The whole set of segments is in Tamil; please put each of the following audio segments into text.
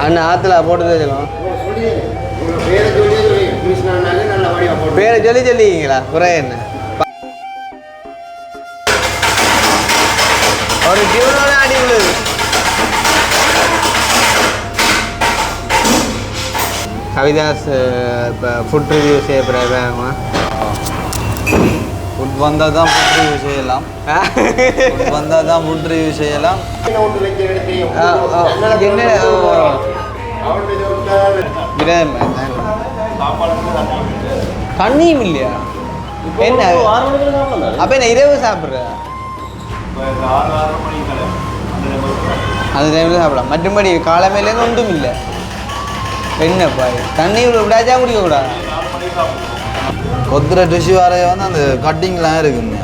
அண்ணா ஆற்றுல போட்டு சொல்லலாம் பேரை சொல்லி சொல்லிங்களா குறை என்ன ஒரு டியூனோட அடி விழுது கவிதாஸ் இப்போ ஃபுட் ரிவ்யூ செய்ய போகிறாங்க ஃபுட் வந்தால் தான் ஃபுட் ரிவ்யூ செய்யலாம் ஃபுட் வந்தால் தான் ஃபுட் ரிவ்யூ செய்யலாம் தண்ணியும் இல்லையா என்ன அப்போ என்ன இரவு சாப்பிட்ற அந்த டைமில் சாப்பிடலாம் மற்றபடி காலமையிலேருந்து ஒன்றும் இல்லை என்னப்பா தண்ணி விடாச்சா முடியக்கூடாது கொத்துற டிஷ்யூ வரைய வந்து அந்த கட்டிங்லாம் இருக்குங்க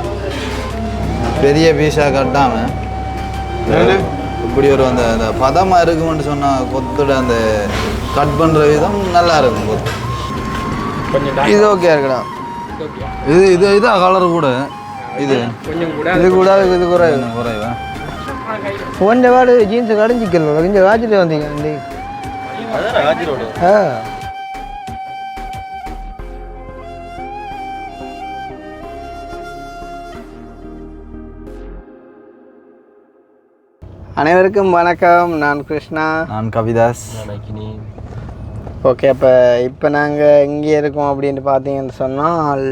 பெரிய பீஸாக கட்டாமல் இப்படி ஒரு அந்த அந்த பதமாக இருக்குமென்னு சொன்னால் கொத்துட அந்த கட் பண்ணுற விதம் நல்லா இருக்கும் கொத்து இது ஓகே இருக்குடா இதாக கலர் கூட இது இது கூட இது குறைவா கொஞ்சம் வாடு ஜீன்ஸை கடைஞ்சிக்கல கொஞ்சம் காய்ச்சிட்டு வந்தீங்க அண்டி அனைவருக்கும் வணக்கம். நான் கிருஷ்ணா. நான் கவிதாஸ். ஓகே, இப்போ நாங்கள் எங்கே இருக்கோம் அப்படின்னு பார்த்தீங்கன்னு சொன்னால்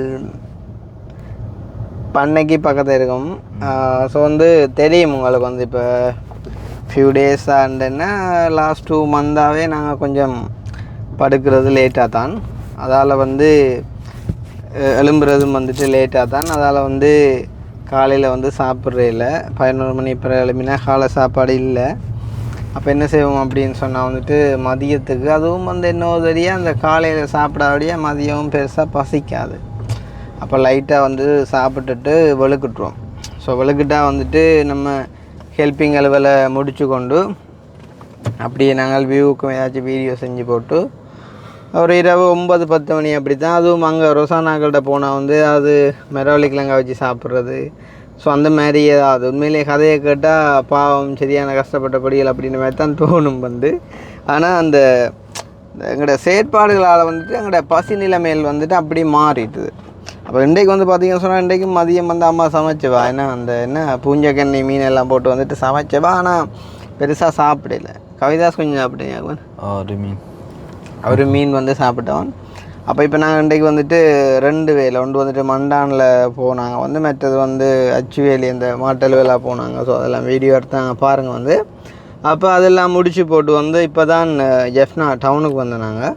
பண்ணைக்கு பக்கத்தில் இருக்கோம். ஸோ வந்து தெரியும் உங்களுக்கு வந்து இப்போ ஃபியூ டேஸ் ஆண்டுன்னா லாஸ்ட் 2 மந்தாகவே நாங்கள் கொஞ்சம் படுக்கிறது லேட்டாக தான். அதால் வந்து எழும்புறதும் வந்துட்டு லேட்டாக தான். அதால் வந்து காலையில் வந்து சாப்பிட்றே இல்லை. 11 மணி இப்போ எழுப்பினா காலை சாப்பாடு இல்லை. அப்போ என்ன செய்வோம் அப்படின்னு சொன்னால் வந்துட்டு மதியத்துக்கு அதுவும் வந்து என்ன தெரியா அந்த காலையில் சாப்பிடாதபடியே மதியமும் பெருசாக பசிக்காது. அப்போ லைட்டாக வந்து சாப்பிட்டுட்டு வெளுக்கிட்டுருவோம். ஸோ வெளுக்கிட்டால் வந்துட்டு நம்ம ஹெல்பிங் அளவில் முடிச்சு கொண்டு அப்படியே நாங்கள் வியூவுக்கும் ஏதாச்சும் வீடியோ செஞ்சு போட்டு ஒரு இரவு 9-10 மணி அப்படி தான். அதுவும் அங்கே ரொசானாக்கள்கிட்ட போனால் வந்து அது மெரவலிக்கிழங்க வச்சு சாப்பிட்றது. ஸோ அந்த மாதிரி ஏதாவது உண்மையிலே கதையை கேட்டால் பாவம் சரியான கஷ்டப்பட்ட படிகள் அப்படின்ற மாதிரி தான் தோணும் வந்து. ஆனால் அந்த எங்களோட செயற்பாடுகளால் வந்துட்டு எங்களோட பசி நிலைமையில் வந்துட்டு அப்படி மாறிட்டுது. அப்போ இன்றைக்கு வந்து பார்த்திங்கன்னு சொன்னால் இன்றைக்கும் மதியம் வந்து அம்மா சமைச்சவா, ஏன்னா அந்த என்ன பூஞ்சக்கண்ணி மீன் எல்லாம் போட்டு வந்துட்டு சமைச்சவா. ஆனால் பெருசாக சாப்பிடல. கவிதாஸ் கொஞ்சம் சாப்பிட்டேன். ஒரு மீன் வந்து சாப்பிட்டவன். அப்போ இப்போ நாங்கள் இன்றைக்கு வந்துட்டு 2 வேலை ஒன்று வந்துட்டு மண்டானில் போனாங்க வந்து, மற்றது வந்து அச்சுவேலி அந்த மாட்டல் வேலை போனாங்க. ஸோ அதெல்லாம் வீடியோ எடுத்தாங்க பாருங்கள் வந்து. அப்போ அதெல்லாம் முடிச்சு போட்டு வந்து இப்போ தான் ஜெஃப்னா டவுனுக்கு வந்தோம் நாங்கள்.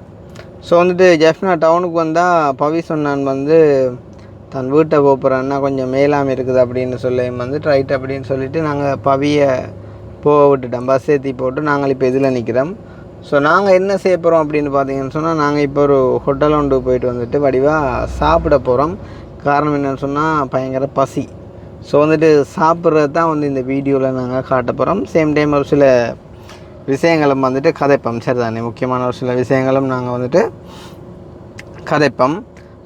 ஸோ வந்துட்டு ஜெஃப்னா டவுனுக்கு வந்தால் பவி சொன்னான் வந்து தன் வீட்டை போகிறேன்னா கொஞ்சம் மேலாமல் இருக்குது அப்படின்னு சொல்லி வந்துட்டு ரைட் அப்படின்னு சொல்லிவிட்டு நாங்கள் பவியை போக விட்டுட்டோம். பஸ் ஏற்றி போட்டு நாங்கள் இப்போ இதில் நிற்கிறோம். ஸோ நாங்கள் என்ன செய்ய போகிறோம் அப்படின்னு பார்த்தீங்கன்னு சொன்னால் நாங்கள் இப்போ ஒரு ஹோட்டல் ஒன்று போயிட்டு வந்துட்டு வடிவாக சாப்பிட போகிறோம். காரணம் என்னென்னு சொன்னால் பயங்கர பசி. ஸோ வந்துட்டு சாப்பிட்றது தான் வந்து இந்த வீடியோவில் நாங்கள் காட்ட போகிறோம். சேம் டைம் ஒரு சில விஷயங்களும் வந்துட்டு கதைப்போம். சரி தானே, முக்கியமான ஒரு சில விஷயங்களும் நாங்கள் வந்துட்டு கதைப்போம்.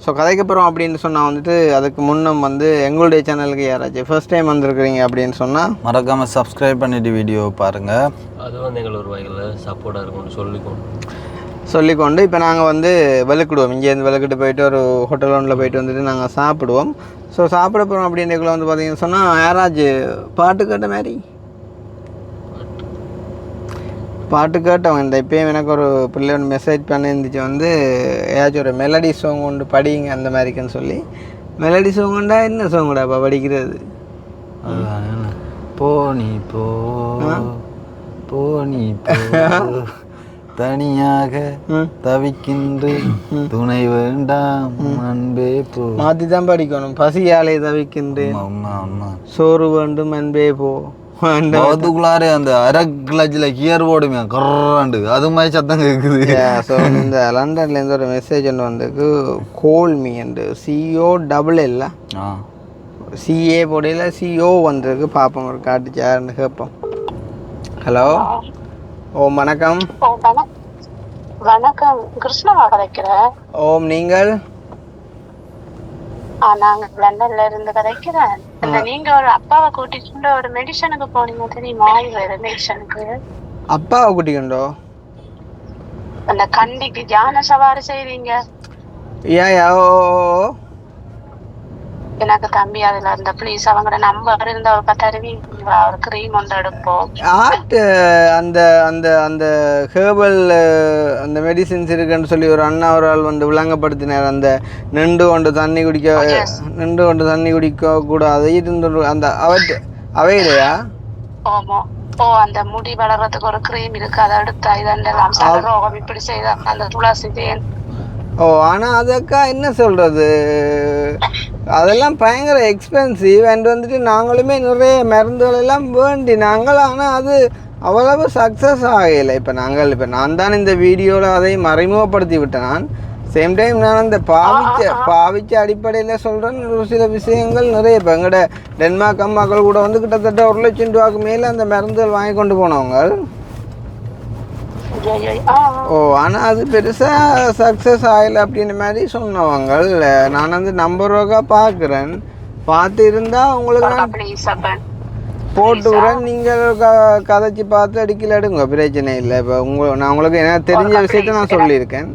ஸோ கதைக்க போகிறோம் அப்படின்னு சொன்னால் வந்துட்டு அதுக்கு முன்னும் வந்து எங்களுடைய சேனலுக்கு யாராச்சும் ஃபர்ஸ்ட் டைம் வந்திருக்கிறீங்க அப்படின்னு சொன்னால் மறக்காமல் சப்ஸ்கிரைப் பண்ணிவிட்டு வீடியோ பாருங்கள். அது வந்து எங்களை ஒரு வகையில் சப்போர்ட்டாக இருக்கும்னு சொல்லிக்கொண்டு இப்போ நாங்கள் வந்து வெளுக்கிடுவோம். இங்கேருந்து வெளுக்கிட்டு போயிட்டு ஒரு ஹோட்டல் ஒன்றில் போயிட்டு வந்துட்டு நாங்கள் சாப்பிடுவோம். ஸோ சாப்பிட போகிறோம் அப்படின்றக்குள்ள வந்து பார்த்தீங்கன்னு சொன்னால் யாராச்சும் பாட்டு கேட்ட மாதிரி பாட்டு கேட்டவங்க. இந்த இப்போயும் எனக்கு ஒரு பிள்ளை ஒன்று மெசேஜ் பண்ணியிருந்துச்சு வந்து ஏதாச்சும் ஒரு மெலடி சாங் ஒன்று படிங்க அந்த மாதிரிக்குன்னு சொல்லி. மெலடி சாங்குண்டா என்ன சாங்குடாப்பா படிக்கிறது? போனி போ போனி தனியாக தவிக்கின்றேன் துணை வேண்டாம் அன்பே போ. மாற்றி தான் படிக்கணும். பசியாலே தவிக்கின்றேன் சோறு வேண்டும் அன்பே போ. அதுக்குள்ளாரே அந்த அரை கிளச்சில் கியர் போடுமே கர்றாண்டு அது மாதிரி சத்தம் கேட்குது. ஸோ இந்த லண்டன்லேருந்து ஒரு மெசேஜ் ஒன்று வந்திருக்கு. கோல் மீ அண்டு CO இல்லை CA போடையில் CO வந்திருக்கு. பார்ப்போம் ஒரு காட்டுச்சு யாருன்னு கேட்போம். ஹலோ, ஓம் வணக்கம். வணக்கம், கிருஷ்ணா கதைக்கிறேன். ஓம், நீங்கள்? நாங்க லண்டன்ல இருந்து கதைக்கிறேன். நீங்க ஒரு அப்பாவை கூட்டிட்டு ஒரு மெடிசனுக்கு போனீங்க தெரியுமா? மெடிசனுக்கு அப்பாவை கூட்டிக்கொண்டோ? அந்த கண்டிக்கு ஜான சவாரி செய்றீங்க. யா ஓ எனக்கு தம்பி அதுல இருந்த ப்ளீஸ் அவங்களோட நம்பர் இருந்த ஒரு தருவீங்களா? ஒரு கிரீம் ஒன்று எடுப்போம். ஆர்ட் அந்த அந்த அந்த ஹேர்பல் அந்த மெடிசின்ஸ் இருக்குன்னு சொல்லி ஒரு அண்ணா ஒரு ஆள் வந்து விளங்கப்படுத்தினார். அந்த நின்று கொண்டு தண்ணி குடிக்க கூடாது இருந்து அந்த அவையிலையா? ஓமோ ஓ அந்த முடி வளர்றதுக்கு ஒரு கிரீம் இருக்கு, அதை எடுத்தா இதெல்லாம் சலரோகம் இப்படி செய்த அந்த துளசி தேன். ஓ ஆனால் அதுக்கா என்ன சொல்கிறது, அதெல்லாம் பயங்கர எக்ஸ்பென்சிவ். அண்ட் வந்துட்டு நாங்களுமே நிறைய மருந்துகள் எல்லாம் வேண்டி நாங்கள், ஆனால் அது அவ்வளவு சக்ஸஸ் ஆகலை. இப்போ நான் தான் இந்த வீடியோவில் அதை மறைமுகப்படுத்தி விட்டேன். நான் சேம் டைம் நான் அந்த பாவிச்ச அடிப்படையில் சொல்கிறேன். ஒரு சில விஷயங்கள் நிறைய இப்போ எங்கள்ட டென்மார்க் அம்மாக்கள் கூட வந்து கிட்டத்தட்ட 1 லட்சம் ரூபாய்க்கு மேலே அந்த மருந்துகள் வாங்கி கொண்டு போனவங்க. ஓ ஆனால் அது பெருசாக சக்ஸஸ் ஆகலை அப்படின்னு மாதிரி சொன்னவங்க. நான் வந்து நம்பருக்காக பார்க்குறேன், பார்த்து இருந்தால் உங்களுக்கு நான் போட்டு விட்றேன். நீங்கள் கதைச்சி பார்த்து அடிக்கல எடுங்க, பிரச்சனை இல்லை. இப்போ நான் உங்களுக்கு எனக்கு தெரிஞ்ச விஷயத்த நான் சொல்லியிருக்கேன்.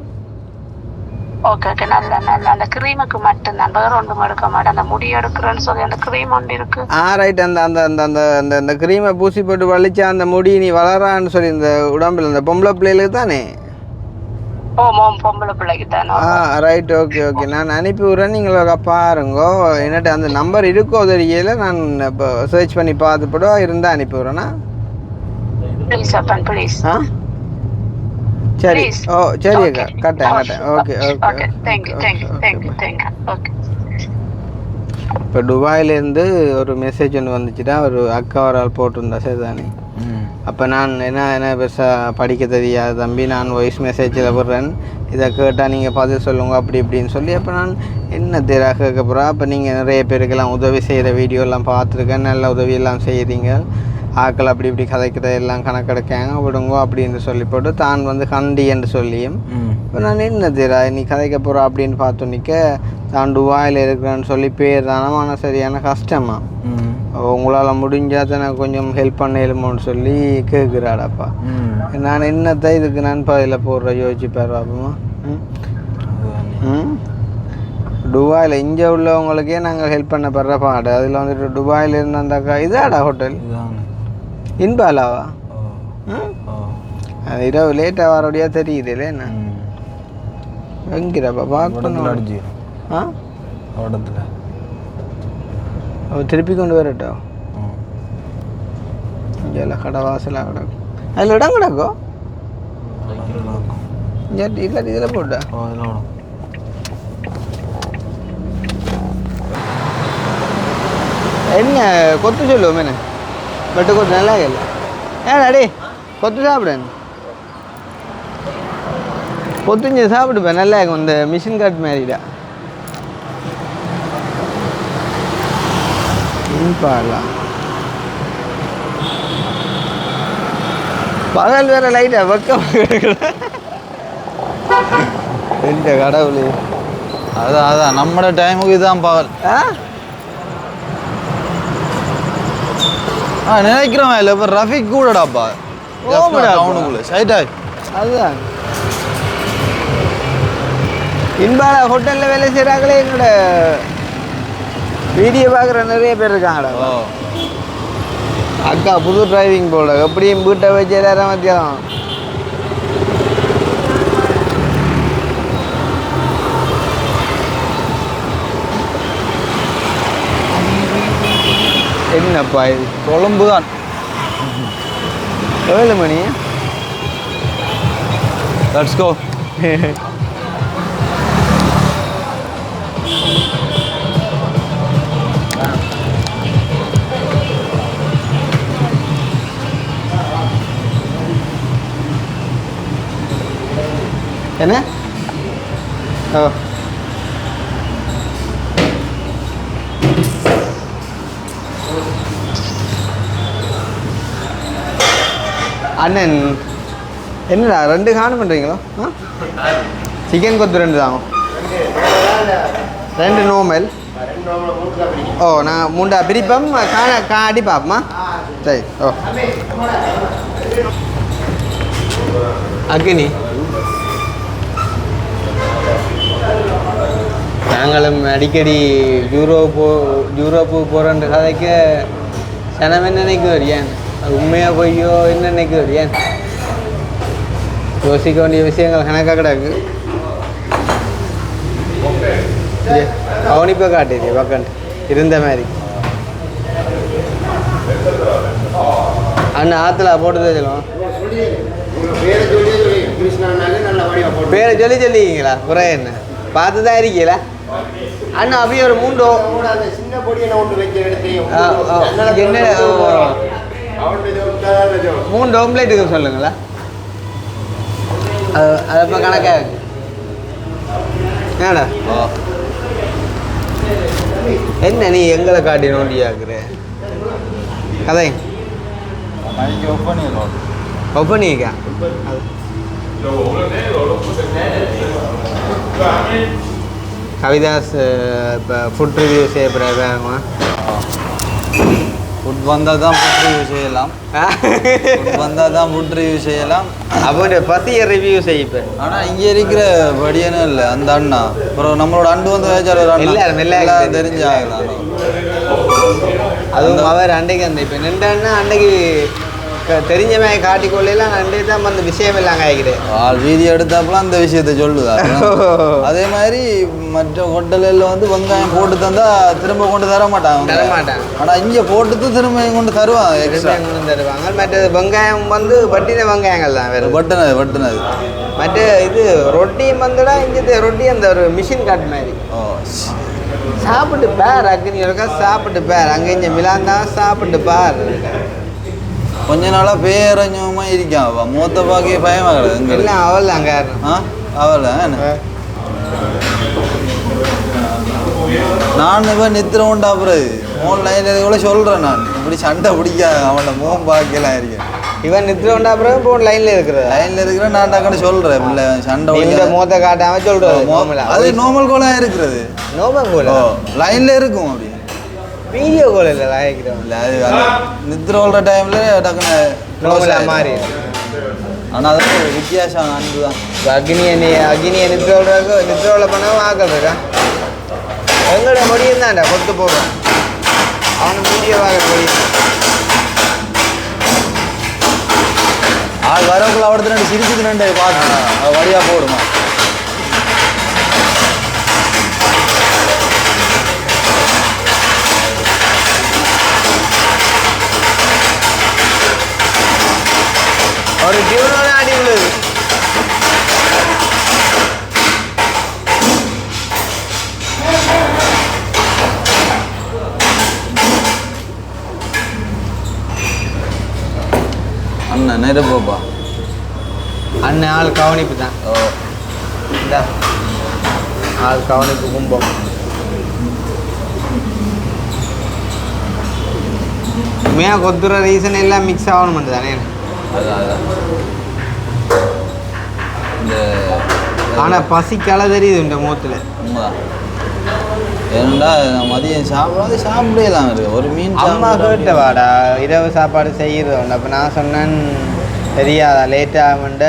ஓகே ஓகே நல்ல நல்ல அந்த கிரீமுக்கு மட்டும்தான், வேற ஒன்றும் எடுக்க மாட்டேன். அந்த முடி எடுக்கிறேன்னு சொல்லி அந்த கிரீம் ஒன்று இருக்கு. ரைட். அந்த அந்த அந்த அந்த அந்த அந்த க்ரீமை பூசி போட்டு வலிச்சா அந்த முடி நீ வளரான்னு சொல்லி இந்த உடம்புல இந்த பொம்பளை பிள்ளைகளுக்கு தானே? ஓம் பொம்பளை பிள்ளைக்கு தானே. ரைட். ஓகே ஓகே நான் அனுப்பி விட்றேன், நீங்கள் பாருங்கோ. என்னட்டு அந்த நம்பர் இருக்கோ தெரியல, நான் இப்போ சர்ச் பண்ணி பார்த்துப்படோ இருந்தால் அனுப்பி விட்றேன்னா. ப்ளீஸ் அப்பன் ப்ளீஸ். சரி. ஓ சரி அக்கா, கட்டேன். Okay okay thank you. ஓகே. இப்போ துபாயிலேருந்து ஒரு மெசேஜ் ஒன்று வந்துச்சுட்டா, ஒரு அக்கா ஒரு ஆள் போட்டிருந்தா சரிதானே. அப்போ நான் என்ன பெருசாக படிக்க தெரியாது தம்பி, நான் வாய்ஸ் மெசேஜில் விடுறேன், இதை கேட்டால் நீங்கள் பதில் சொல்லுங்க அப்படி இப்படின்னு சொல்லி. அப்போ நான் என்ன தெரியா கேட்க போகிறேன். அப்போ நீங்கள் நிறைய பேருக்கெல்லாம் உதவி செய்கிற வீடியோலாம் பார்த்துருக்கேன், நல்ல உதவியெல்லாம் செய்கிறீங்க, ஆக்கள் அப்படி இப்படி கதைக்கிற எல்லாம் கணக்கெடுக்காங்க விடுங்கோ அப்படின்னு சொல்லி போட்டு தான் வந்து கண்டி என்று சொல்லியும். இப்போ நான் என்ன தெரியா நீ கதைக்க போகிற அப்படின்னு பார்த்தோன்னிக்க தான் துபாயில் இருக்கிறேன்னு சொல்லி பேர் தானமான சரியான கஷ்டமா. உங்களால் முடிஞ்சால் தான் எனக்கு கொஞ்சம் ஹெல்ப் பண்ணலுமோன்னு சொல்லி கேட்குறாடாப்பா. நான் என்னத்தை இதுக்கு நான் பதில் போடுற யோசிச்சுப்பார் பாப்போமா. துபாயில் இங்கே உள்ளவங்களுக்கே நாங்கள் ஹெல்ப் பண்ண படுற பாடு, அதில் வந்துட்டு துபாயில் இருந்த அந்த அக்கா இதாடா ஹோட்டல் இன்பாலாவா? அது இரவு லேட்டாக வரபடியா தெரியுது இல்லைண்ணா. எங்கிறப்பா பார்க்கணும். அவள் திருப்பி கொண்டு வரட்டோ இங்கே கடை வாசலாக கிடக்கும், அதில் இடம் கிடக்கும். இல்லை இதில் போட்டா என்ன கொத்து சொல்லுவோம் என்ன பட்டு கொத்து நல்லா இல்லை. ஏன் அடே கொத்து சாப்பிடுன்னு கொத்துஞ்சு சாப்பிடுப்பேன், நல்லா இருக்கும். இந்த மிஷின் கட் மாதிரிடா இன்பாலாம். பகல் வேற லைட்டா வெக்கம் எந்த கடவுளே. அதான் நம்மளோட டைமுக்கு இதுதான் பகல். நினைக்கிறோம் இல்லை இப்போ ரஃபிக் கூடடாப்பா டவுனுக்குள்ள சைட்டாய். அதுதான் இன்பாலா ஹோட்டலில் வேலை செய்கிறாங்களே, எங்களோட வீடியோ பார்க்குற நிறைய பேர் இருக்காங்கடா. அக்கா புது டிரைவிங் போட எப்படியும் வீட்டை வச்சு எல்லாரும் மத்தியம் என்னப்பா இது கொழம்பு தான். 7 மணி. Let's go. என்ன? ஓ அண்ணன் என்னடா 2 காணும் பண்ணுறீங்களோ? சிக்கன் கொத்து 2 தான், 2 நார்மல். ஓ நான் 3 பிரிப்பம் அடி பாப்பமா. சரி. ஓ அக்கினி நாங்களும் அடிக்கடி யூரோப்பு போகிறன்ற கதைக்க சனம் என்ன நினைக்குவார் ஏன் அது உண்மையாக போய்யோ என்ன நினைக்குவார் ஏன் யோசிக்க வேண்டிய விஷயங்கள் கணக்காக கிடக்கு. கவனிப்பை காட்டுது பக்கம் இருந்த மாதிரி. அண்ணா ஆற்றுல போட்டுதான் சொல்லுவோம். பேரை சொல்லி சொல்லிக்கிங்களா குறை என்ன பார்த்து தான் இருக்கீங்களா அண்ணா? அப்படியே ஒரு 3 ஓம்லேட் இருக்கு சொல்லுங்களா? அது இப்போ கணக்காக இருக்கு ஏடா என்ன நீ எங்களை காட்டி நோண்டியாக்குற கதை ஒப்பனிக்கா கவிதாஸ் இப்போ ஃபுட் ரிவ்யூ செய்ய போகிறாங்க. ஃபுட் வந்தால் தான் ஃபுட் ரிவ்யூ செய்யலாம். வந்தால் தான் ஃபுட் ரிவ்யூ செய்யலாம். அப்போ பசிய ரிவ்யூ செய்யப்பேன். ஆனால் இங்கே இருக்கிற படியனும் இல்லை அந்த அண்ணா. அப்புறம் நம்மளோட அண்டு வந்து எல்லாம் தெரிஞ்சாங்க. அதுவும் அவர் அன்றைக்கு அந்த இப்போ நின்றன்னா அன்றைக்கு தெரிஞ்ச மாதிரி காட்டிக்கொள்ளலாம் அன்றைக்கு தான் அந்த விஷயம் எல்லாம் காய்க்கிறேன். வீடியோ எடுத்தாப்பெல்லாம் அந்த விஷயத்தை சொல்லுதா. அதே மாதிரி மற்ற ஹோட்டலில் வந்து வெங்காயம் போட்டு தந்தா திரும்ப கொண்டு தர மாட்டாங்க. ஆனால் இங்கே போட்டு திரும்ப கொண்டு தருவாங்க. தருவாங்க. மற்ற வெங்காயம் வந்து வட்டின வெங்காயங்கள் தான் வேறு வட்டினது. மற்ற இது ரொட்டியும் வந்துடா இங்கே ரொட்டி அந்த ஒரு மிஷின் காட்டு மாதிரி. சாப்பிட்டு பார் அக்னி இருக்கா சாப்பிட்டு பார் அங்கே இங்கே மிலாந்தா சாப்பிட்டு பார். கொஞ்ச நாளாக பேரஞ்சமா இருக்கான். மூத்த பாக்கே பயமாகிறது இல்லை அவள் தான் அவள் நான் இப்போ நித்திர உண்டா பிறகு ஆன்லைனில் கூட சொல்கிறேன். நான் இப்படி சண்டை பிடிக்காது அவனை மோகம் பார்க்கலாம் இருக்கேன். இவன் நித்திர உண்டா பிறகு போன் லைனில் இருக்கிறேன். நான் டக்குனு சொல்கிறேன் இல்லை சண்டை பிடிக்க மூத்த காட்டாமல் சொல்கிறேன். அது நார்மல் கோலாக இருக்கிறது. நார்மல் கோலா லைனில் இருக்கும். அப்படி வீடியோ கால் இல்லை லாய்க்கிறோம். இல்லை அது நித்திர ஓடுற டைமில் டக்குன்னு மாறி. ஆனால் அது வித்தியாசம் அன்பு தான். அக்னியை நித்திரோவில் பண்ண வாக்கா எங்களோட முடியும் தான்டா கொத்து போடுறான். அவனுக்கு வீடியோ வாங்க முடியும். ஆள் வரக்குள்ள அவடத்து ரெண்டு சிரிச்சுது ரெண்டு பார்க்கணும். அது வழியாக போடுமா. ஒரு டியூனோட அடி விழுது. அண்ணன் நெருப்பா அண்ணன் ஆள் கவனிப்பு தான். இந்த ஆள் கவனிப்பு கும்பம். உண்மையாக கொத்துற ரீசன் எல்லாம் மிக்ஸ் ஆகணும் தானே. ஆனால் பசிக்கால தெரியுது இந்த முகத்தில். ஏன்னா மதியம் சாப்பிடலாம் இருக்கு. ஒரு மீன் அம்மா கேட்ட வாடா இரவு சாப்பாடு செய்கிறது உண்டு. அப்போ நான் சொன்னேன் தெரியாதா லேட்டாகமெண்ட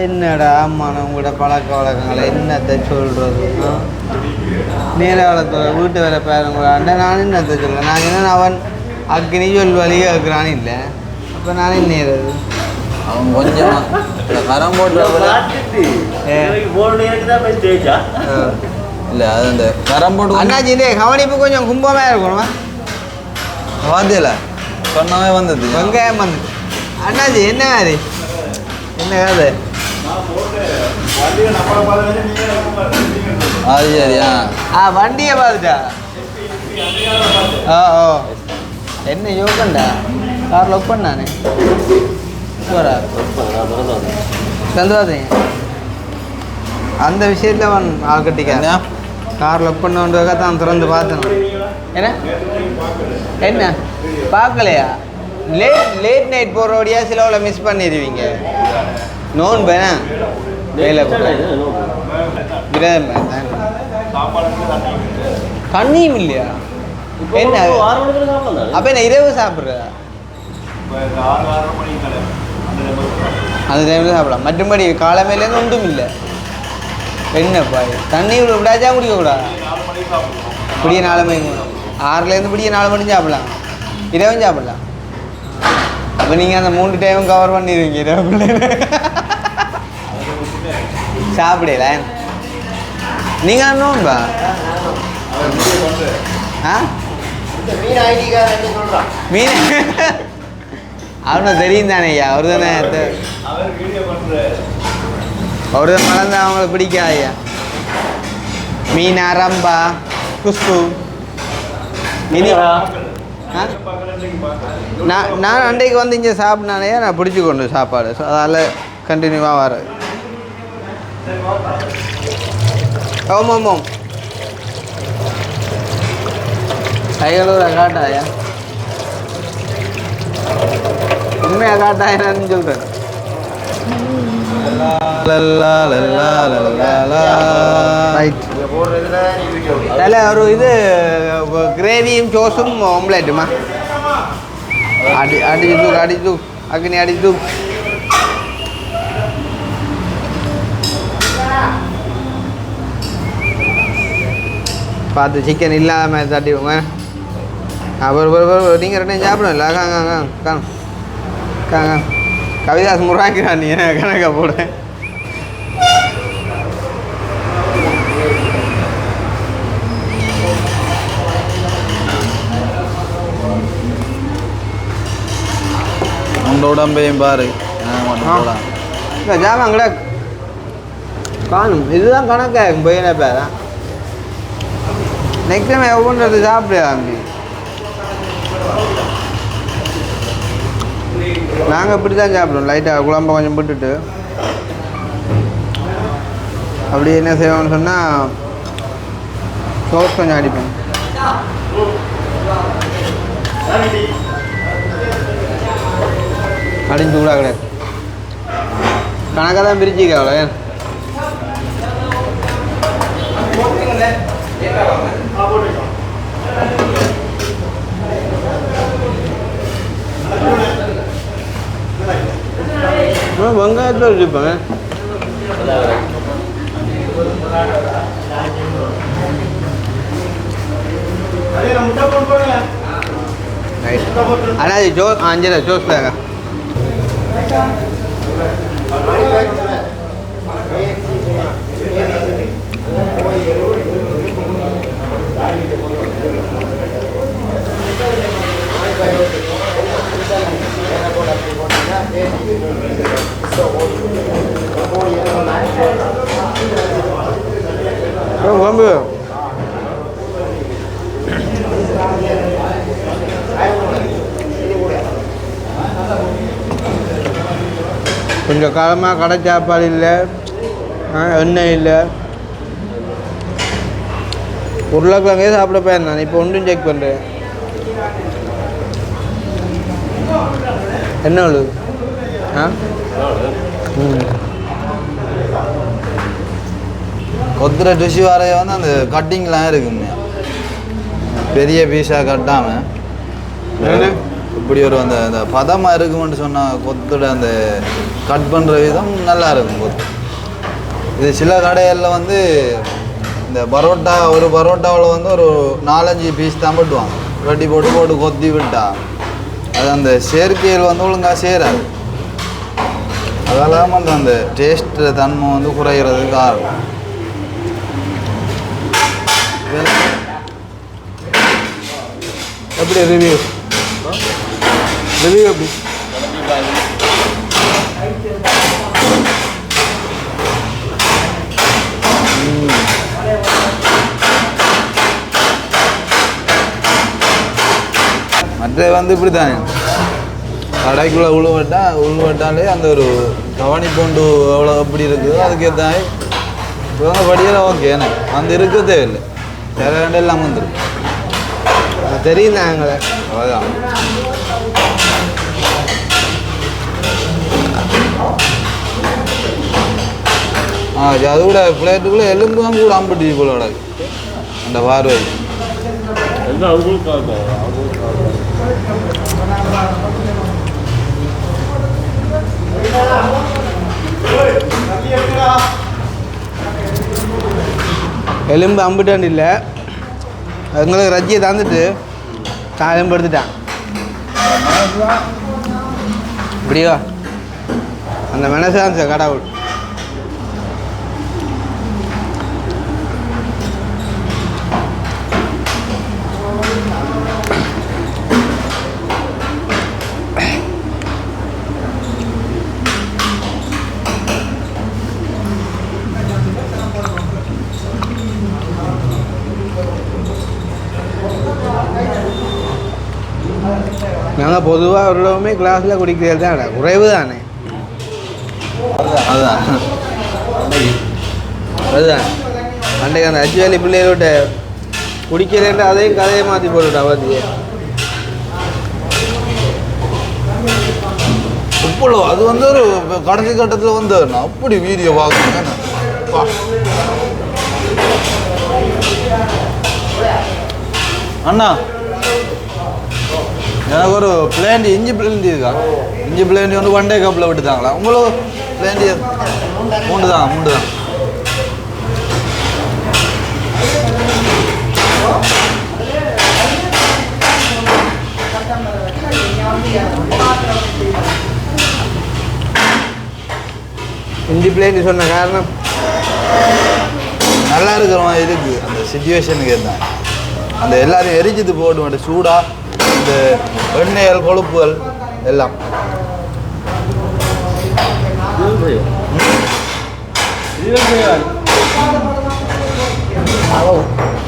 என்னடா அம்மா உங்களோட பழக்க வழக்கங்களை என்னத்தை சொல்கிறது நேரத்தில் வீட்டு வேலை பேருங்களாண்ட நான் என்னத்தை சொல்லுவேன். நான் என்ன அவன் அக்னி சொல் வழி கேட்குறான்னு இல்லை. அப்போ நானே நேரது அவன் கொஞ்சம் கரம் போட்டு இல்லை அது அந்த கரம் போட்டு அண்ணாச்சி இதே கவனிப்பு கொஞ்சம் கும்பமாக இருக்கணும். வாத்தியில சொன்னவே வந்தது வெங்காயம் வந்துட்டு அண்ணாச்சி என்ன அது என்ன காது அது சரியா வண்டியை பார்த்துட்டா. ஓ என்ன யோகண்டா கார் லொக் பண்ணானே சந்தோஷம். அந்த விஷயத்தில் அவன் ஆள் கட்டிக்க கார் லொக் பண்ணுறதுக்காக தான் திறந்து பார்த்தேன். என்ன என்ன பார்க்கலையா? லேட் நைட் போகிறோடையா சிலவில் மிஸ் பண்ணிடுவீங்க. நோன் பேனா வேலை தண்ணியும் இல்லையா? என்ன அப்போ என்ன இரவு சாப்பிட்ற அந்த டைமில் சாப்பிடலாம். மற்றபடி காலமையிலேருந்து ஒன்றும் இல்லை. என்னப்பா தண்ணி விடாச்சா குடிக்கக்கூடாது பிடிய 4 மணிக்கு 6லேருந்து பிடிய 4 மணி சாப்பிடலாம் இரவும் சாப்பிடலாம் அப்போ நீங்கள் அந்த 3 டைமும் கவர் பண்ணிடுவீங்க இரவுக்குள்ளே சாப்பிடல நீங்கள் அண்ணோம்பா ஆ மீன் அவனை தெரியும் தானே ஐயா அவர் தானே அவர் தான் மறந்து அவங்கள பிடிக்காது ஐயா மீன் ரம்பா குஸ்பு இனி நான் அன்றைக்கு வந்து இங்கே சாப்பிட்னாலே நான் பிடிச்சி கொண்டு சாப்பாடு ஸோ அதால் கண்டினியூவாக வர ஆமாம் ஆமாம் கைகளூரை காட்டாயா உண்மையாக காட்டா என்னன்னு சொல்கிறேன் ஒரு இது கிரேவியும் சோஸும் ஆம்லேட்டுமா அடிச்சு அக்னி அடிச்சு பார்த்து சிக்கன் இல்லாமல் தட்டிவோங்க நீங்கள் 2 சாப்பிடல கவிதாஸ் முறாக்கிறான் நீ கணக்கா போட உடம்பையும் பாரு ஜாமான் கூட காணும் இதுதான் கணக்காகும் போயினே பேரா நெக்ஸ்ட் டைம் ஒவ்வொன்றது சாப்பிடலாம் நாங்கள் இப்படி தான் சாப்பிடுவோம் லைட்டாக குழம்பை கொஞ்சம் போட்டுட்டு அப்படி என்ன செய்வோம்னு சொன்னால் சோஸ் கொஞ்சம் அடிப்பேன் அடிஞ்சு கூட கிடையாது கணக்காக தான் பிரிச்சிக்க அவ்வளோ வெங்காயத்தில் வச்சுப்பேன் அண்ணா ஜோ அஞ்சரை ஜோஸ் தாங்க குழம்பு கொஞ்சம் காலமாக கடை சாப்பாடு இல்லை எண்ணெய் இல்லை உருளைக்கிழங்கே சாப்பிட போயிருந்தேன் நான் இப்போ ஒன்றும் செக் பண்ணுறேன் என்ன அழுது கொத்துற ருசி வரைய வந்து அந்த கட்டிங்லாம் இருக்குங்க பெரிய பீஸாக கட்டாமல் இப்படி ஒரு அந்த பதமாக இருக்குமென்னு சொன்னால் கொத்துட அந்த கட் பண்ணுற விதம் நல்லா இருக்கும் கொத்து இது சில கடைகளில் வந்து இந்த பரோட்டா ஒரு பரோட்டாவில் வந்து ஒரு 4-5 பீஸ் தான் போட்டுவாங்க வெட்டி போட்டு கொத்தி விட்டா அது அந்த சேர்க்கையில் வந்து ஒழுங்காக சேராது அதெல்லாம் வந்து அந்த டேஸ்ட் தன்மை வந்து குறைகிறதுக்கு காரணம் எப்படி ரிவ்யூ எப்படி மற்ற வந்து இப்படி தானே கடைக்குள்ளே உழுவட்டாலே அந்த ஒரு கவனி பூண்டு எவ்வளோ எப்படி இருக்குதோ அதுக்கேற்ற இவங்க படிக்கிற ஓகேண்ணே அந்த இருக்க தேவையில்லை வேற ரெண்டு எல்லாம் வந்துடும் தெரியும் நாங்களே அவ்வளோதான் அது கூட பிளேட்டுக்குள்ளே எலும்பும் கூட அம்பட்டி போல அந்த பார்வை எலும்பு அம்பிட்டாண்டு இல்லை எங்களுக்கு ரஜ்ஜியை தந்துட்டு நான் எலும்பு எடுத்துட்டேன் இப்படியோ அந்த மனசான் சார் கடவுள் நாங்கள் பொதுவாக உள்ளவுமே கிளாஸில் குடிக்கிறது தான் குறைவு தானே அதுதான் அதுதான் அன்றைக்கு அந்த அச்சுவேலி பிள்ளைகளோட குடிக்கிறேன் அதையும் கதையை மாற்றி போட்டுட்டா பார்த்தியே இவ்வளோ அது வந்து ஒரு கடைசி கட்டத்தில் வந்து அப்படி வீடியோ பார்க்கணும் அண்ணா எனக்கு ஒரு பிளேண்டி இஞ்சி பிளேண்டி இருக்கா இஞ்சி பிளேண்டி வந்து ஒன் டே கப்பில் விட்டுதாங்களா உங்களுக்கு பிளேண்டி மூண்டு தான் இஞ்சி பிளேண்டி சொன்ன காரணம் நல்லா இருக்கிற மாதிரி இருக்குது அந்த சிச்சுவேஷனுக்கு இருந்தால் அந்த எல்லாரையும் எரிச்சிட்டு போட்டு மாட்டேன் சூடாக இந்த எண்ணெய்கள் கொழுப்புகள் எல்லாம்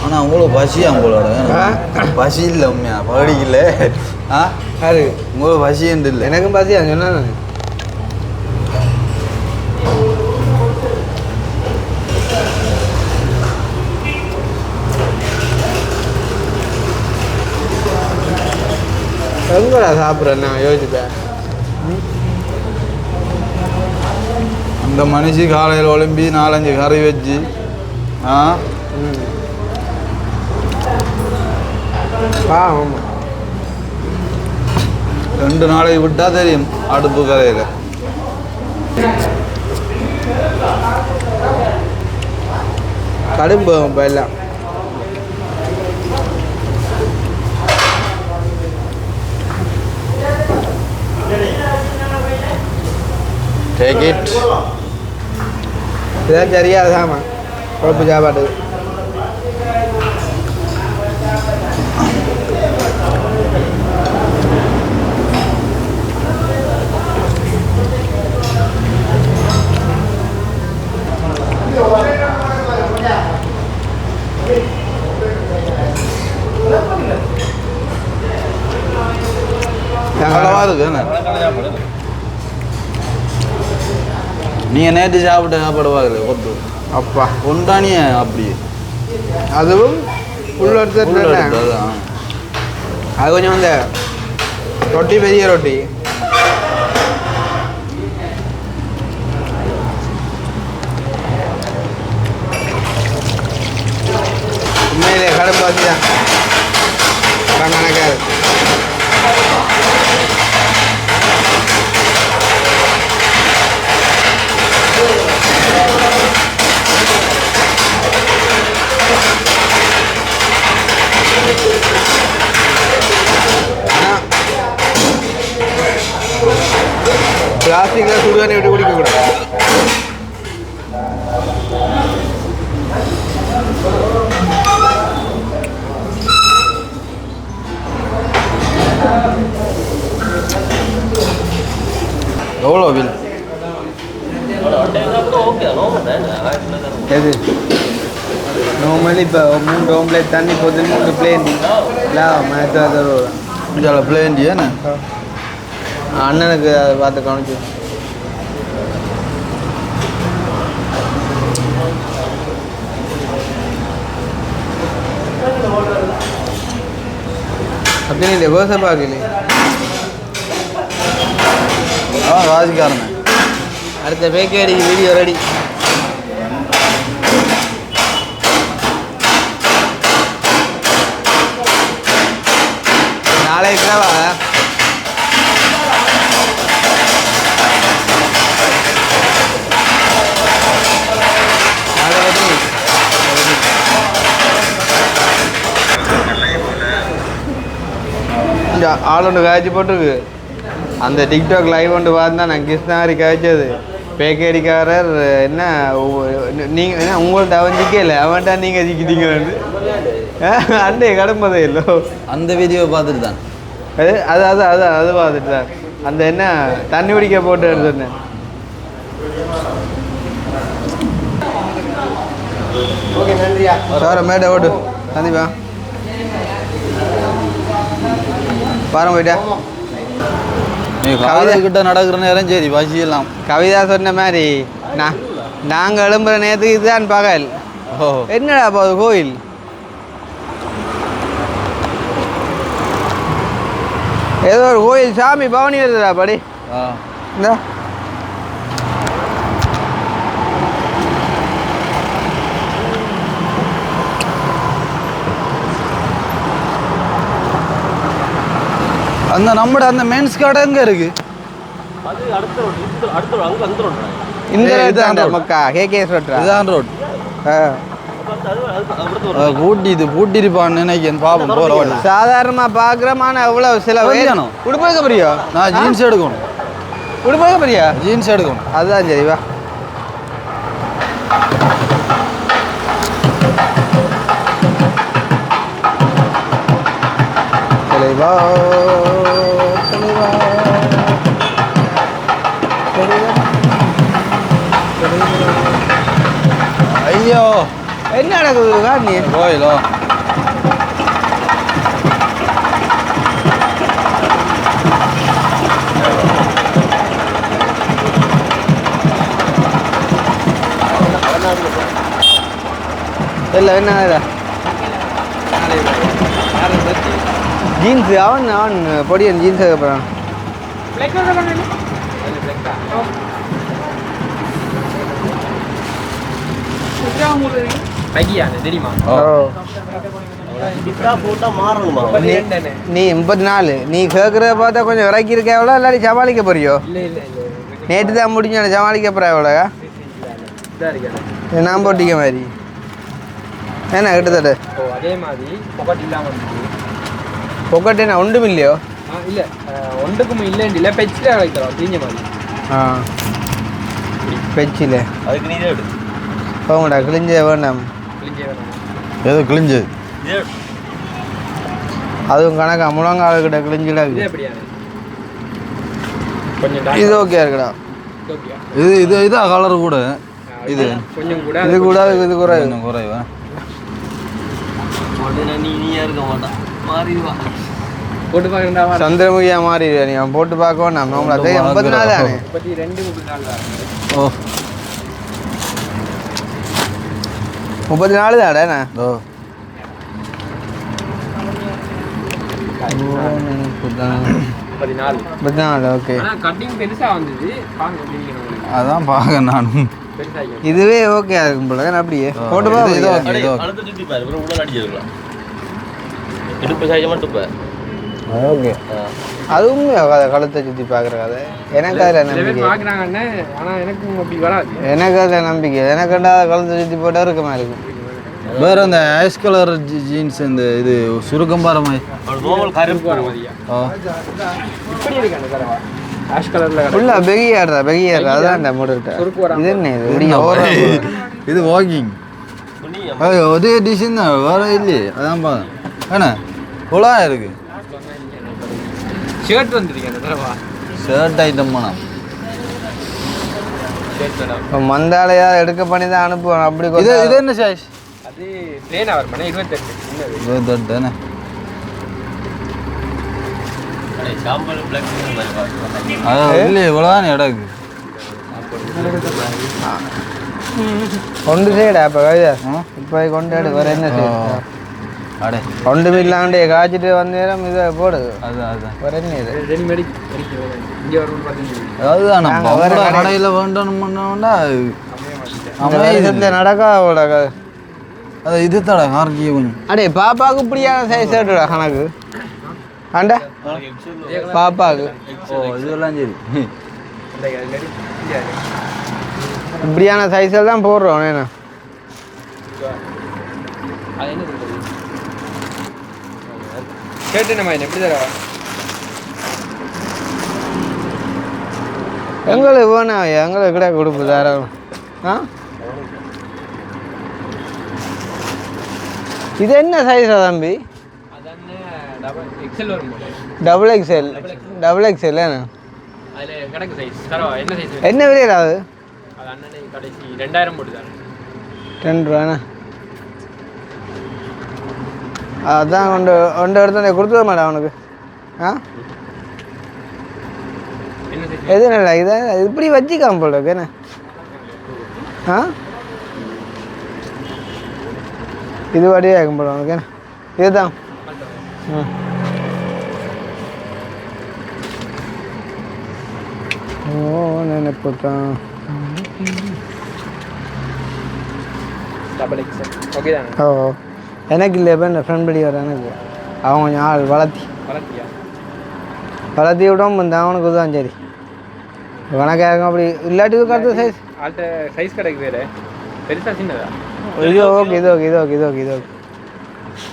ஆனால் உங்களுக்கு பசியா உங்களோட பசி இல்லை உண்மையா படிக்கல யாரு உங்களுக்கு பசின்னு இல்லை எனக்கும் பசியா சொன்னா நான் எங்கடா சாப்பிட்றேன் நான் யோசிப்பேன் அந்த மனுஷி காலையில் ஒலிம்பி 4-5 கறி வச்சு ஆமாம் 2 நாளைக்கு விட்டால் தெரியும் அடுப்பு கரையில் கடும் போகும் இப்போ எல்லாம் டேக் இட் இதான் சரியா சாமான் குழப்பு சாப்பாடு அளவாக இருக்கு என்ன நீங்கள் நேற்று சாப்பிட்ட சாப்பாடு பார்க்கல ஒட்டு அப்பா கொண்டானியே அப்படி அதுவும் உள்ளெடுத்து அதுதான் அது கொஞ்சம் இந்த ரொட்டி பெரிய ரொட்டி உண்மையிலே கடும் பாசி தான் கணக்காக பிளாஸ்டிக்கில் சுடுதண்ணி விட்டு குடிக்கக்கூடாது எவ்வளோ பில் எது நார்மலி இப்போ 3 ஓம்லேட் தண்ணி போது 3 பிளேண்டி இல்லை தருவோம் இதில் பிளேண்டி ஏன்னா அண்ணனுக்கு அதை பார்த்து கவனிச்சு அப்படி இல்லை கோசை பார்க்கல ராஜிக்காரன் அடுத்த பேக்கேடி வீடியோ ரெடி நாளைக்கு வா நாளைக்கு ஆள் காய்ச்சி போட்டுருக்கு. அந்த டிக்டாக் லைவ் ஒன்று பார்த்தா நான் கிருஷ்ணாரி காய்ச்சது பேக்கரிக்காரர் என்ன நீங்கள் என்ன உங்கள்ட்ட அவன் சிக்கல அவன்டா நீங்கள் சிக்கிட்டீங்கன்னு அண்டே கடம்பதே இல்லை. அந்த வீடியோ பார்த்துட்டு தான் அது பார்த்துட்டு தான் அந்த என்ன தண்ணி குடிக்க போட்டு சொன்னேன். ஓகே நன்றியா சார் மேட ஓட்டு சந்திப்பா பாரம் போயிட்டா. கவிதைக்கிட்ட நடக்கிற நேரம் சரி பசியெல்லாம் கவிதா சொன்ன மாதிரி நாங்கள் எழும்புற நேரத்துக்கு இதுதான் பகல். என்னடா போகுது கோயில் ஏதோ ஒரு கோயில் சாமி பவனி வருதுடா படி இந்த அந்த நம்மட அந்த மென்ஸ் கடை எங்க இருக்கு? இந்த மக்கா கேகேஎஸ் ரோட் இதான் ரோட். பூட்டிருப்பான்னு நினைக்கிறேன். பாப்போம் போற சாதாரணமா பாக்குறமான எவ்வளவு சில உடுப்பாக்க பிரியா நான் ஜீன்ஸ் எடுக்கணும். உடுப்பாக்க பிரியா ஜீன்ஸ் எடுக்கணும். அதுதான் சரி வா. தலைவா ஐயோ என்ன நடக்குது நீ கோயிலோ இல்லை என்ன ஜீன்ஸு அவன் பொடியன் ஜீன்ஸ் அப்புறம் தெரியுமா நீ 34 நீ கேட்குறத பார்த்தா கொஞ்சம் இறக்கி இருக்க எவ்வளோ இல்லாட்டி சமாளிக்க போறியோ? நேற்று தான் முடிஞ்ச சமாளிக்க போகிற எவ்வளோக்கா நான் போட்டிக்க மாதிரி என்ன கிட்டத்தட்ட அதே மாதிரி பொக்கட் இல்லாமல் பொக்கட் என்ன ஒன்றும் இல்லையோ? இல்லை ஒன்றுக்கும் இல்லை பெச்சில் வைக்கிறோம் கிழிஞ்ச மாதிரி. பெச்சில் அதுக்கு நீ எடு போங்கடா கிழிஞ்ச வேண்டாம். கிழிஞ்சே வேணும். ஏதோ கிழிஞ்சது அதுவும் கணக்கா முழங்காலுக்கிட்ட கிழிஞ்சிடா. இதே எப்படியான கொஞ்சம் இது ஓகே இருக்குடா. இது இது இதா கலர் கூட இது கொஞ்சம் கூட இது கூட இது குறைவு கொஞ்சம் குறைவா நீயா இருக்க மாட்டான் மாறிடுவா. போட்டு பார்க்கறா சந்திரமுகியா மாறிடுவா. நீ அவன் போட்டு பார்க்க வேண்டாம். நம்மளா 34 தானே 32 ஓ 34 தானே. ஓ 34 ஓகே. கட்டிங் பெருசா வந்தது அதான் பார்க்க நானும் இதுவே ஓகே இருக்கும் போல அப்படியே போட்டு பா. அழுத்த சுத்தி பாரு அப்புறம் உடல் அடிச்சிருக்கலாம். இடுப்பு சைஜ மட்டும் பாரு. ஓகே அதுவும் கழுத்தை சுற்றி பார்க்குற கதை எனக்கு அதில் நம்பிக்கை பார்க்குறாங்கன்னு. ஆனால் எனக்கும் அப்படி வராது. எனக்கு அதில் நம்பிக்கை எனக்குண்டா கழுத்தை சுற்றி போட்டால் இருக்கமா இருக்கும். வேற அந்த ஐஸ் கலர் ஜீன்ஸ் இந்த இது சுருக்கம் பாரு மாதிரி நோமல் கருப்பு வர மாதிரியா ஓ இப்படி இருக்கு அந்த கலவா ஆஷ் கலர்ல ஃபுல்லாக பெகியாடுறா அதான் இந்த மூடிட்ட இது என்ன இது இப்படி இது வாக்கிங் ஒரே டிசைன் தான் வேற இல்லையே அதான் பாருங்க ஏண்ணா குழா இருக்கு. ஷர்ட் வந்துருக்கு அந்த தடவை ஷர்ட் ஐட்டம் பண்ணா இப்போ மந்தாலையா எடுக்க பண்ணி தான் அனுப்புவோம். அப்படி இது இது என்ன சைஸ்? அது ப்ளேன் அவர் பண்ண 28 28 தானே. சாம்பல் பிளாக் அது இல்லை இவ்வளோதான் இடக்கு கொண்டு சைடா இப்போ கவிதா இப்போ கொண்டு எடு வேறு என்ன சைடு அடே ஒன்றும் இல்லாண்டே காய்ச்சிட்டு வந்தேரம் இதை போடுது அதுதான் அதுதான் வேறு என்ன இது ரெடிமேட் இங்கே வரும் பார்த்தீங்கன்னா அதுதான் நாங்க நம்ம வேற கடையில் வேண்டணும்னா இதில் நடக்காவோட அது இது தடை கார்கிய கொஞ்சம் அடே பாப்பாவுக்கு இப்படியான சைஸ் ஷர்ட்டுடா கணக்கு ஆண்டா பாப்பாவுக்கு ஓ இதெல்லாம் சரி இப்படியான சைஸில் தான் போடுறோம் என்ன அது என்ன ஷர்ட் நம்ம எப்படி தர எங்களுக்கு வேணாம் எங்களுக்கு கிடையாது கொடுப்பு தாராளம். ஆ இது என்ன சைஸா தம்பி? டபுள் எக்ஸ்எல் என்ன என்ன விலையில் ஆகுது? 2 ரூபாண்ணா. அதான் கொண்டு எடுத்து கொடுத்துட மாட்டேன் அவனுக்கு. ஆ எது நல்லா இதான் இப்படி வச்சுக்காம போல இருக்கு என்ன? ஆ இது வாடியே ஆகும் போல உனக்கு என்ன? இதுதான். ம் ஓ நினைப்புதான். ஓ எனக்கு இல்லை இப்போ இந்த ஃப்ரெண்ட் படி வர எனக்கு அவன் கொஞ்சம் ஆள் வளர்த்தி விடாமல் இந்த அவனுக்கு தான் சரி வணக்கம் அப்படி இல்லாட்டி கருத்து சைஸ் சைஸ் கடைக்கு வேறு பெருசாக சின்னதா இது ஓகே இது ஓகே இது ஓகே இது ஓகே இது ஓகே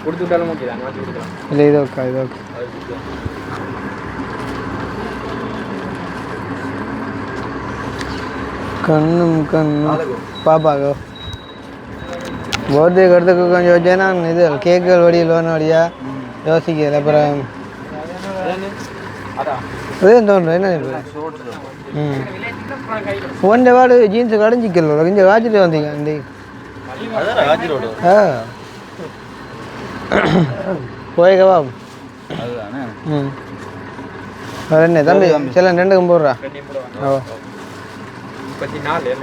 கொடுத்து விட்டாலும் ஓகே தான் மாற்றி கொடுக்கலாம். இல்லை இது ஓகே இது ஓகே. கண்ணும் பாப்பாக்கோ பர்த்டே கருத்துக்கு கொஞ்சம் வச்சேன்னா இது கேக்குகள் வழியில் லோன் வழியா யோசிக்கல அப்புறம் அதான் தோணுறேன் என்ன ஃபோன் வாடு ஜீன்ஸு கடைஞ்சிக்கல கொஞ்சம் காய்ச்சிட்டு வந்தீங்க அந்த ஆ போய்க்கவா. ம் வேறு என்ன தம்பி சில 2 போடுறா. ஓ 34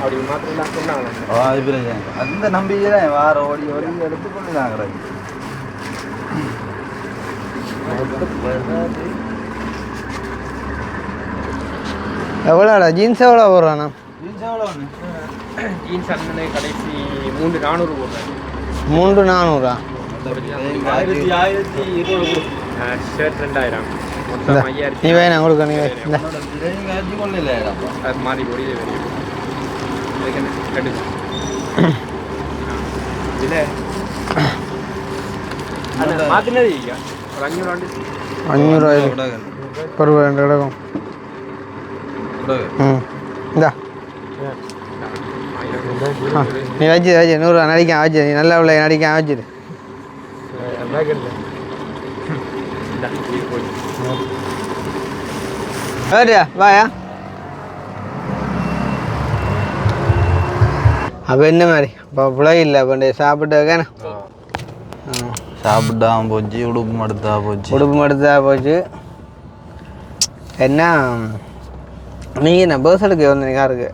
அப்படி மாத்திரம் சொன்னாங்க. அந்த நம்பிக்கை தான் வார ஓடி எடுத்துக்கொண்டு நான் கிடக்கு. எவ்வளோடா ஜீன்ஸ் எவ்வளோ போடுறாண்ணா? ஜீன்ஸ் எவ்வளோ ஒன்று? ஜீன்ஸ் அண்ணனே கடைசி 3,400 போடுறேன். 3,400 ஷர்ட் 2000 மொத்தம் 5000. நீ வை நான் கொடுக்க நீ வை அது மாதிரி பொடியே வரும் இல்லை மாற்றினது ஒரு 500 பருவ 2 கிடக்கும். ம் இந்தா நீ வச்சு 100 நடிக்க வச்சு நீ நல்லா உள்ள நடிக்க வச்சுரு. சரியா வாயா. அப்போ என்ன மாதிரி இப்போ பிள்ளை இல்லை அப்போ சாப்பிட்டு வைக்கண்ணே சாப்பிட்டாம போச்சு. உடுப்பு மடுத்தா போச்சு. என்ன நீங்கள் என்ன பர்ஸ் எடுக்க வந்து யாருக்கு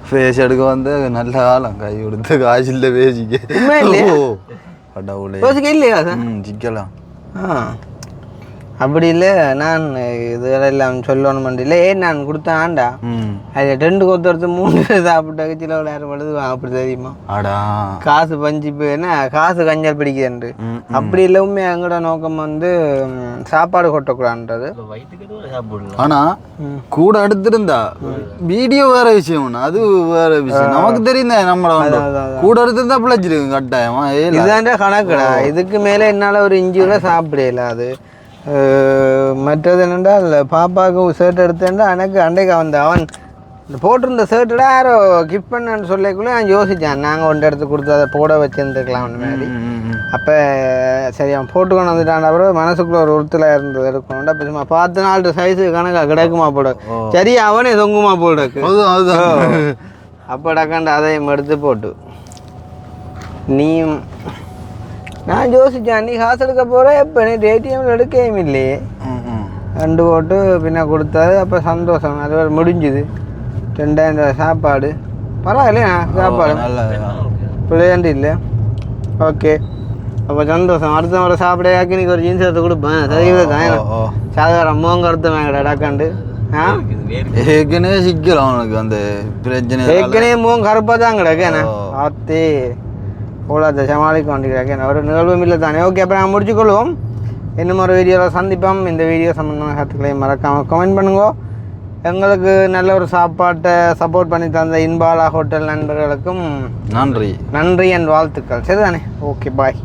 ஃபேஸ் எடுக்க வந்து நல்ல காலம் கை கொடுத்து காசு இல்லை பேசிக்க இல்லையா சார் சிக்கலாம். அப்படி இல்லை நான் இதெல்லாம் சொல்லணும் இல்லை ஏன் நான் கொடுத்தேன் ஆண்டா அதில் 2 கொத்தடுத்து 3 சாப்பிட்டாக்க சில விளையாட பழுதுவான் அப்படி தெரியுமா? காசு பஞ்சு என்ன காசு கஞ்சல் பிடிக்குதுன்று அப்படி இல்லை உண்மையாக எங்களோட நோக்கம் வந்து சாப்பாடு கொட்டக்கூடாதுன்றது. ஆனா கூட எடுத்திருந்தா வீடியோ வேற விஷயம் அது வேற விஷயம் நமக்கு தெரியுதா நம்மள கூட எடுத்திருந்தா பிழைச்சிருக்கு கட்டாயமா இதுதான் கணக்குடா. இதுக்கு மேலே என்னால் ஒரு இஞ்சியோட சாப்பிடல. அது மற்றது என்னென்றால் பாப்பாவுக்கு ஷர்ட் எடுத்தேன்டா எனக்கு அன்றைக்கு அவன் போட்டிருந்த ஷர்ட்டோட யாரோ கிஃப்ட் பண்ணு சொல்லக்குள்ளே நான் யோசித்தேன் நாங்கள் ஒன்று எடுத்து கொடுத்து அதை போட வச்சுருந்துருக்கலாம் அந்த மாதிரி. அப்போ சரி அவன் போட்டுக்கொண்டு வந்துட்டான். அப்புறம் மனசுக்குள்ள ஒரு உறுத்தலாக இருந்தது எடுக்கணும்டா. இப்போ சும்மா 10 நாள் சைஸு கணக்காக கிடக்குமா போட சரி அவனே தொங்குமா போடுக்கு அப்போ டக்காண்டு அதையும் எடுத்து போட்டு நீயும் நான் யோசித்தேன் நீ காசு எடுக்க போகிற எப்போ நீ ஏடிஎம்மில் எடுக்கவும் இல்லையே 2 போட்டு பின்ன கொடுத்தாது. அப்போ சந்தோஷம் அது முடிஞ்சுது. 2000 சாப்பாடு பரவாயில்லையா சாப்பாடு பிள்ளையாண்டு இல்லை. ஓகே அப்போ சந்தோஷம். அடுத்த முறை சாப்பிடையாக்கி நீக்கு ஒரு ஜீன்ஸ் எடுத்து கொடுப்பேன் சரிதான் சாதாரண மூங்க எடுத்து வாங்கடா டக்காண்டு. ஏற்கனவே சிக்கலாம் அவனுக்கு அந்த பிரச்சனை ஏற்கனவே மூங்க கருப்பாக தான் கிடக்கு என்ன ஆத்தே போலாத சமாளிக்க வேண்டியிருக்கேன் ஒரு நிகழ்வும் இல்லை தானே. ஓகே அப்போ நாங்கள் முடிச்சுக்கொள்வோம். இன்னும் ஒரு வீடியோவில் சந்திப்போம். இந்த வீடியோ சம்பந்தமான கருத்துக்களையும் மறக்காமல் கமெண்ட் பண்ணுங்க. எங்களுக்கு நல்ல ஒரு சாப்பாட்டை சப்போர்ட் பண்ணி தந்த இன்பாலா ஹோட்டல் நண்பர்களுக்கும் நன்றி அண்ட் வாழ்த்துக்கள். சரிதானே? Okay bye.